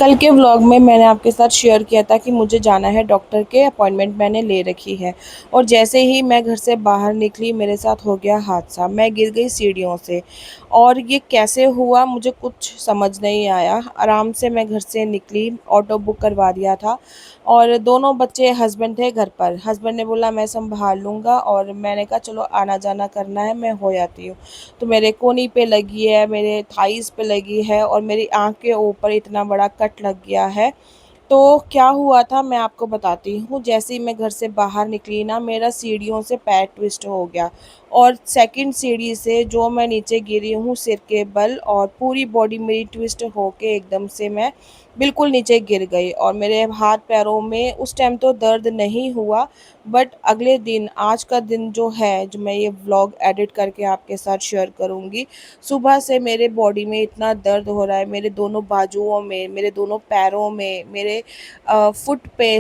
कल के व्लॉग में मैंने आपके साथ शेयर किया था कि मुझे जाना है डॉक्टर के अपॉइंटमेंट मैंने ले रखी है। और जैसे ही मैं घर से बाहर निकली मेरे साथ हो गया हादसा। मैं गिर गई सीढ़ियों से। और ये कैसे हुआ मुझे कुछ समझ नहीं आया। आराम से मैं घर से निकली, ऑटो बुक करवा दिया था। और दोनों बच्चे, हस्बैंड थे घर पर। हस्बैंड ने बोला मैं संभाल लूँगा, और मैंने कहा चलो आना जाना करना है, मैं हो जाती हूँ। तो मेरे कोहनी पे लगी है, मेरे थाइस पे लगी है, और मेरी आँख के ऊपर इतना बड़ा कट लग गया है। तो क्या हुआ था मैं आपको बताती हूँ। जैसे ही मैं घर से बाहर निकली ना, मेरा सीढ़ियों से पैर ट्विस्ट हो गया। और सेकंड सीढ़ी से जो मैं नीचे गिरी हूँ सिर के बल, और पूरी बॉडी मेरी ट्विस्ट होके एकदम से मैं बिल्कुल नीचे गिर गई। और मेरे हाथ पैरों में उस टाइम तो दर्द नहीं हुआ, बट अगले दिन, आज का दिन जो है, जो मैं ये व्लॉग एडिट करके आपके साथ शेयर करूँगी, सुबह से मेरे बॉडी में इतना दर्द हो रहा है, मेरे दोनों बाजुओं में, मेरे दोनों पैरों में, मेरे फुट पे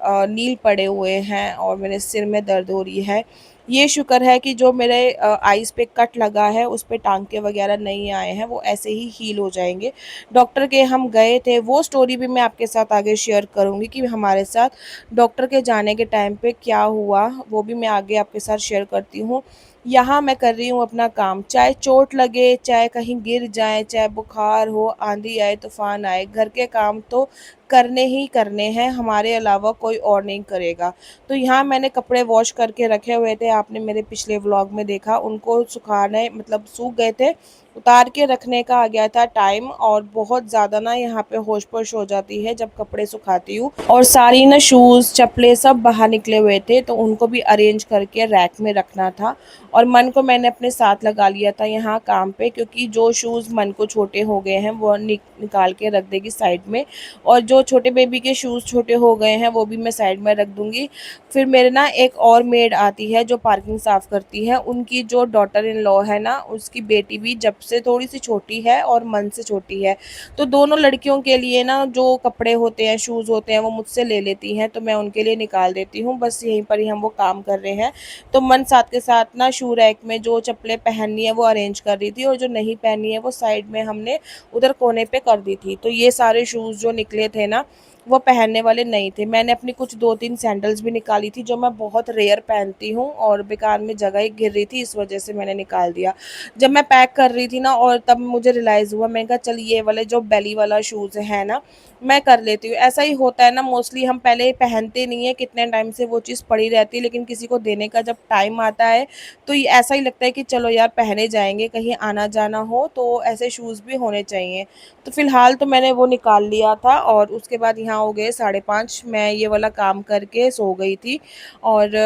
नील पड़े हुए हैं, और मेरे सिर में दर्द हो रही है। ये शुक्र है कि जो मेरे आइज़ पे कट लगा है उस पे टांके वगैरह नहीं आए हैं, वो ऐसे ही हील हो जाएंगे। डॉक्टर के हम गए थे, वो स्टोरी भी मैं आपके साथ आगे शेयर करूँगी कि हमारे साथ डॉक्टर के जाने के टाइम पे क्या हुआ, वो भी मैं आगे आपके साथ शेयर करती हूँ। यहाँ मैं कर रही हूँ अपना काम, चाहे चोट लगे, चाहे कहीं गिर जाए, चाहे बुखार हो, आंधी आए, तूफान आए, घर के काम तो करने ही करने हैं, हमारे अलावा कोई और नहीं करेगा। तो यहाँ मैंने कपड़े वॉश करके रखे हुए थे, आपने मेरे पिछले व्लॉग में देखा, उनको सुखाने मतलब सूख गए थे, उतार के रखने का आ गया था टाइम। और बहुत ज़्यादा ना यहाँ पे होश पोश हो जाती है जब कपड़े सुखाती हूँ। और सारी ना शूज़ चप्पलें सब बाहर निकले हुए थे, तो उनको भी अरेंज करके रैक में रखना था। और मन को मैंने अपने साथ लगा लिया था यहाँ काम पे, क्योंकि जो शूज़ मन को छोटे हो गए हैं वो निकाल के रख देगी साइड में। और जो छोटे बेबी के शूज़ छोटे हो गए हैं वो भी मैं साइड में रख दूँगी। फिर मेरे ना एक और मेड आती है जो पार्किंग साफ़ करती है, उनकी जो डॉटर इन लॉ है ना, उसकी बेटी भी जब से थोड़ी सी छोटी है और मन से छोटी है। तो दोनों लड़कियों के लिए ना जो कपड़े होते हैं, शूज़ होते हैं, वो मुझसे ले लेती हैं, तो मैं उनके लिए निकाल देती हूँ। बस यहीं पर ही हम वो काम कर रहे हैं। तो मन साथ के साथ ना शू रैक में जो चप्पलें पहननी है वो अरेंज कर रही थी, और जो नहीं पहनी है वो साइड में हमने उधर कोने पे कर दी थी। तो ये सारे शूज़ जो निकले थे ना, वो पहनने वाले नहीं थे। मैंने अपनी कुछ 2-3 सैंडल्स भी निकाली थी जो मैं बहुत रेयर पहनती हूँ, और बेकार में जगह ही गिर रही थी, इस वजह से मैंने निकाल दिया। जब मैं पैक कर रही थी ना, और तब मुझे रियलाइज़ हुआ, मैंने कहा चल ये वाले जो बेली वाला शूज़ है ना, मैं कर लेती हूँ। ऐसा ही होता है ना, मोस्टली हम पहले पहनते नहीं है, कितने टाइम से वो चीज़ पड़ी रहती है, लेकिन किसी को देने का जब टाइम आता है तो ये ऐसा ही लगता है कि चलो यार पहने जाएंगे, कहीं आना जाना हो तो ऐसे शूज़ भी होने चाहिए। तो फ़िलहाल तो मैंने वो निकाल लिया था, और उसके बाद यहाँ हो गए 5:30, मैं ये वाला काम करके सो गई थी। और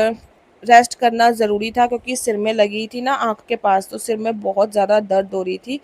रेस्ट करना ज़रूरी था, क्योंकि सिर में लगी थी ना आँख के पास, तो सिर में बहुत ज़्यादा दर्द हो रही थी।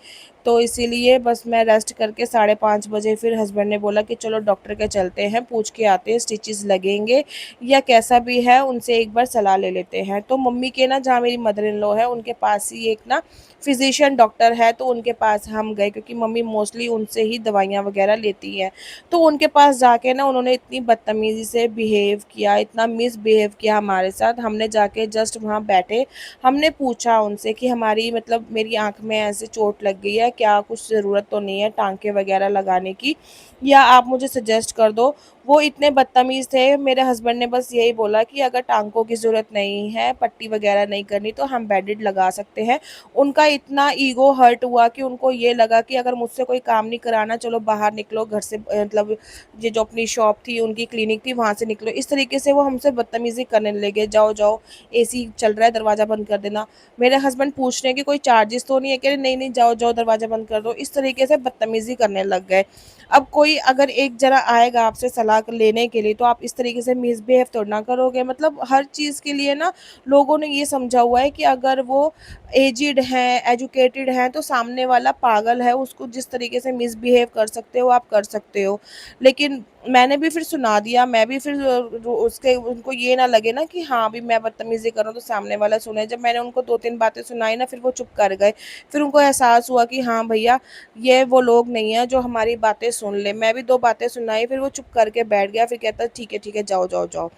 तो इसीलिए बस मैं रेस्ट करके 5:30 बजे फिर हस्बैंड ने बोला कि चलो डॉक्टर के चलते हैं, पूछ के आते हैं स्टिचेस लगेंगे या कैसा भी है, उनसे एक बार सलाह ले लेते हैं। तो मम्मी के ना, जहाँ मेरी मदर इन लॉ है उनके पास ही एक ना फिजिशियन डॉक्टर है, तो उनके पास हम गए, क्योंकि मम्मी मोस्टली उनसे ही दवाइयाँ वगैरह लेती हैं। तो उनके पास जाके ना उन्होंने इतनी बदतमीज़ी से बिहेव किया, इतना मिसबिहेव किया हमारे साथ। हमने जाके जस्ट वहाँ बैठे, हमने पूछा उनसे कि हमारी मतलब मेरी आँख में ऐसे चोट लग गई है, क्या कुछ ज़रूरत तो नहीं है टाँके वगैरह लगाने की, या आप मुझे सजेस्ट कर दो। वो इतने बदतमीज़ थे। मेरे हस्बैंड ने बस यही बोला कि अगर टाँकों की ज़रूरत नहीं है, पट्टी वगैरह नहीं करनी, तो हम बेडेड लगा सकते हैं। उनका इतना ईगो हर्ट हुआ कि उनको ये लगा कि अगर मुझसे कोई काम नहीं कराना, चलो बाहर निकलो घर से, मतलब ये जो अपनी शॉप थी, उनकी क्लिनिक थी, वहाँ से निकलो। इस तरीके से वो हमसे बदतमीज़ी करने लगे, जाओ जाओ एसी चल रहा है, दरवाज़ा बंद कर देना। मेरे हस्बैंड पूछ रहे हैं कि कोई चार्जेस तो नहीं है, कह रहे नहीं नहीं, जाओ जाओ दरवाज़ा बंद कर दो। इस तरीके से बदतमीज़ी करने लग गए। अब कोई अगर एक जरा आएगा आपसे सलाह लेने के लिए, तो आप इस तरीके से मिसबिहेव तो ना करोगे। मतलब हर चीज़ के लिए ना लोगों ने ये समझा हुआ है कि अगर वो एजिड हैं, एजुकेटेड हैं, तो सामने वाला पागल है, उसको जिस तरीके से मिसबिहेव कर सकते हो आप कर सकते हो। लेकिन मैंने भी फिर सुना दिया, मैं भी फिर उसके उनको ये ना लगे ना कि हाँ अभी मैं बदतमीज़ी कर रहा हूँ तो सामने वाला सुने। जब मैंने उनको 2-3 बातें सुनाई ना, फिर वो चुप कर गए। फिर उनको एहसास हुआ कि हाँ भैया, ये वो लोग नहीं हैं जो हमारी बातें सुन ले। मैं भी 2 बातें सुनाई, फिर वो चुप करके बैठ गया, फिर कहता ठीक है जाओ जाओ जाओ।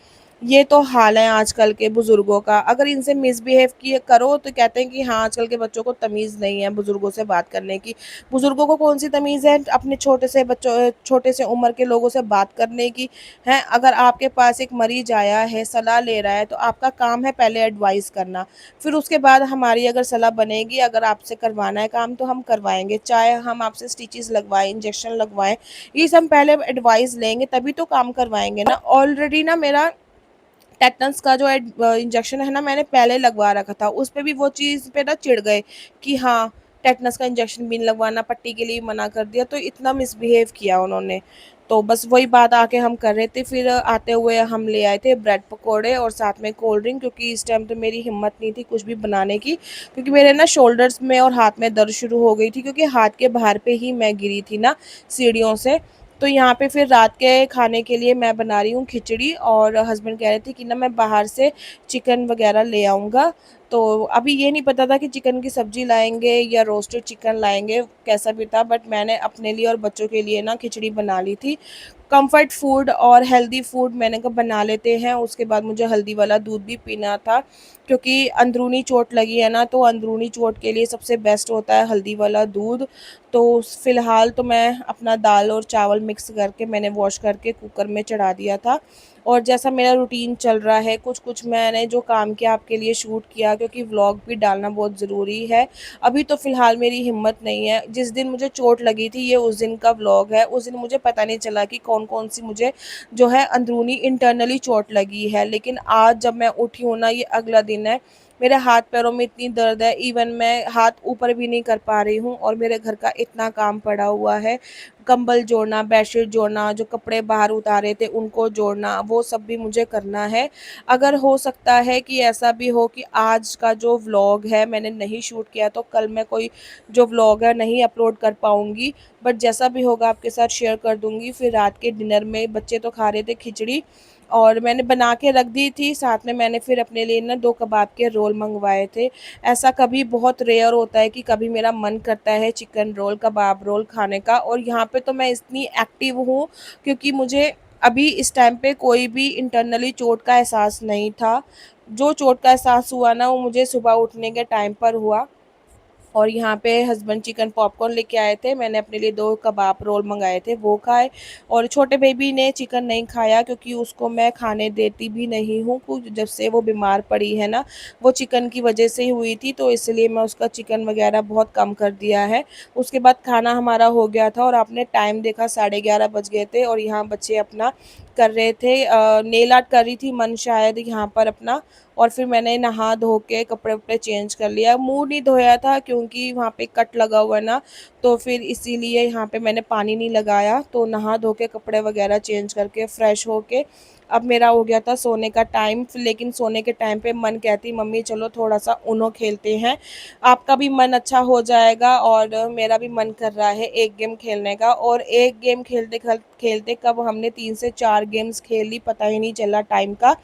ये तो हाल है आजकल के बुज़ुर्गों का। अगर इनसे मिसबिहेव किए करो तो कहते हैं कि हाँ, आजकल के बच्चों को तमीज़ नहीं है बुज़ुर्गों से बात करने की। बुज़ुर्गों को कौन-सी तमीज़ है अपने छोटे से उम्र के लोगों से बात करने की, हैं? अगर आपके पास एक मरीज़ आया है, सलाह ले रहा है, तो आपका काम है पहले एडवाइस करना। फिर उसके बाद हमारी अगर सलाह बनेगी, अगर आपसे करवाना है काम तो हम करवाएँगे। चाहे हम आपसे स्टिचेज़ लगवाएँ, इंजेक्शन लगवाएँ, ये सब हम पहले एडवाइस लेंगे तभी तो काम करवाएँगे ना। ऑलरेडी ना मेरा टेटनस का जो इंजेक्शन है ना मैंने पहले लगवा रखा था, उस पे भी वो चीज़ पे ना चिढ़ गए कि हाँ, टेटनस का इंजेक्शन भी नहीं लगवाना, पट्टी के लिए मना कर दिया, तो इतना मिसबिहेव किया उन्होंने। तो बस वही बात आके हम कर रहे थे, फिर आते हुए हम ले आए थे ब्रेड पकोड़े और साथ में कोल्ड ड्रिंक, क्योंकि इस टाइम तो मेरी हिम्मत नहीं थी कुछ भी बनाने की, क्योंकि मेरे ना शोल्डर्स में और हाथ में दर्द शुरू हो गई थी, क्योंकि हाथ के बाहर पे ही मैं गिरी थी ना सीढ़ियों से। तो यहाँ पे फिर रात के खाने के लिए मैं बना रही हूँ खिचड़ी, और हस्बैंड कह रहे थे कि ना मैं बाहर से चिकन वगैरह ले आऊँगा। तो अभी ये नहीं पता था कि चिकन की सब्ज़ी लाएँगे या रोस्टेड चिकन लाएँगे, कैसा भी था, बट मैंने अपने लिए और बच्चों के लिए ना खिचड़ी बना ली थी। कम्फर्ट फूड और हेल्दी फूड मैंने कहा बना लेते हैं, उसके बाद मुझे हल्दी वाला दूध भी पीना था, क्योंकि अंदरूनी चोट लगी है ना, तो अंदरूनी चोट के लिए सबसे बेस्ट होता है हल्दी वाला दूध। तो फ़िलहाल तो मैं अपना दाल और चावल मिक्स करके मैंने वॉश करके कुकर में चढ़ा दिया था, और जैसा मेरा रूटीन चल रहा है, कुछ-कुछ मैंने जो काम किया आपके लिए शूट किया, क्योंकि व्लॉग भी डालना बहुत ज़रूरी है। अभी तो फ़िलहाल मेरी हिम्मत नहीं है, जिस दिन मुझे चोट लगी थी ये उस दिन का व्लॉग है, उस दिन मुझे पता नहीं चला कि कौन-कौन सी मुझे जो है अंदरूनी इंटरनली चोट लगी है। लेकिन आज जब मैं उठी हूँ ना, ये अगला दिन है, मेरे हाथ पैरों में इतनी दर्द है, इवन मैं हाथ ऊपर भी नहीं कर पा रही हूँ, और मेरे घर का इतना काम पड़ा हुआ है, कंबल जोड़ना, बेडशीट जोड़ना, जो कपड़े बाहर उतारे थे उनको जोड़ना, वो सब भी मुझे करना है। अगर हो सकता है कि ऐसा भी हो कि आज का जो व्लॉग है मैंने नहीं शूट किया, तो कल मैं कोई जो व्लॉग है नहीं अपलोड कर पाऊँगी, बट जैसा भी होगा आपके साथ शेयर कर दूँगी। फिर रात के डिनर में बच्चे तो खा रहे थे खिचड़ी, और मैंने बना के रख दी थी, साथ में मैंने फिर अपने लिए ना 2 कबाब के रोल मँगवाए थे। ऐसा कभी बहुत रेयर होता है कि कभी मेरा मन करता है चिकन रोल, कबाब रोल खाने का, और यहाँ पे तो मैं इतनी एक्टिव हूँ, क्योंकि मुझे अभी इस टाइम पे कोई भी इंटरनली चोट का एहसास नहीं था। जो चोट का एहसास हुआ ना वो मुझे सुबह उठने के टाइम पर हुआ। और यहाँ पे हस्बैंड चिकन पॉपकॉर्न लेके आए थे, मैंने अपने लिए 2 कबाब रोल मँगाए थे, वो खाए, और छोटे बेबी ने चिकन नहीं खाया, क्योंकि उसको मैं खाने देती भी नहीं हूँ, कुछ जब से वो बीमार पड़ी है ना, वो चिकन की वजह से ही हुई थी, तो इसलिए मैं उसका चिकन वगैरह बहुत कम कर दिया है। उसके बाद खाना हमारा हो गया था, और आपने टाइम देखा 11:30 बज गए थे, और यहाँ बच्चे अपना कर रहे थे, नेल आर्ट कर रही थी मन शायद यहाँ पर अपना, और फिर मैंने नहा धो के कपड़े-वपड़े चेंज कर लिया। मुँह नहीं धोया था क्योंकि वहाँ पे कट लगा हुआ है ना, तो फिर इसीलिए यहाँ पे मैंने पानी नहीं लगाया। तो नहा धो के कपड़े वगैरह चेंज करके फ्रेश होके अब मेरा हो गया था सोने का टाइम, लेकिन सोने के टाइम पे मन कहती मम्मी चलो थोड़ा-सा ऊनो खेलते हैं। आपका भी मन अच्छा हो जाएगा, और मेरा भी मन कर रहा है एक गेम खेलने का, और एक गेम खेलते कब हमने 3 से 4 गेम्स खेल ली, पता ही नहीं चला टाइम का।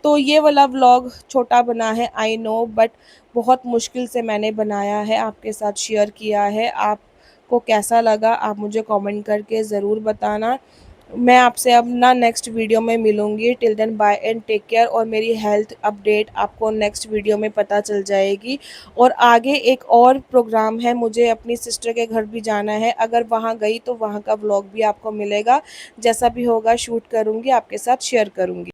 तो ये वाला व्लॉग छोटा बना है आई नो, बट बहुत मुश्किल से मैंने बनाया है, आपके साथ शेयर किया है। आपको कैसा लगा आप मुझे कमेंट करके ज़रूर बताना। मैं आपसे अब ना नेक्स्ट वीडियो में मिलूँगी, till then bye and take care, और मेरी हेल्थ अपडेट आपको नेक्स्ट वीडियो में पता चल जाएगी। और आगे एक और प्रोग्राम है, मुझे अपनी सिस्टर के घर भी जाना है, अगर वहाँ गई तो वहाँ का व्लॉग भी आपको मिलेगा। जैसा भी होगा शूट करूँगी, आपके साथ शेयर करूँगी।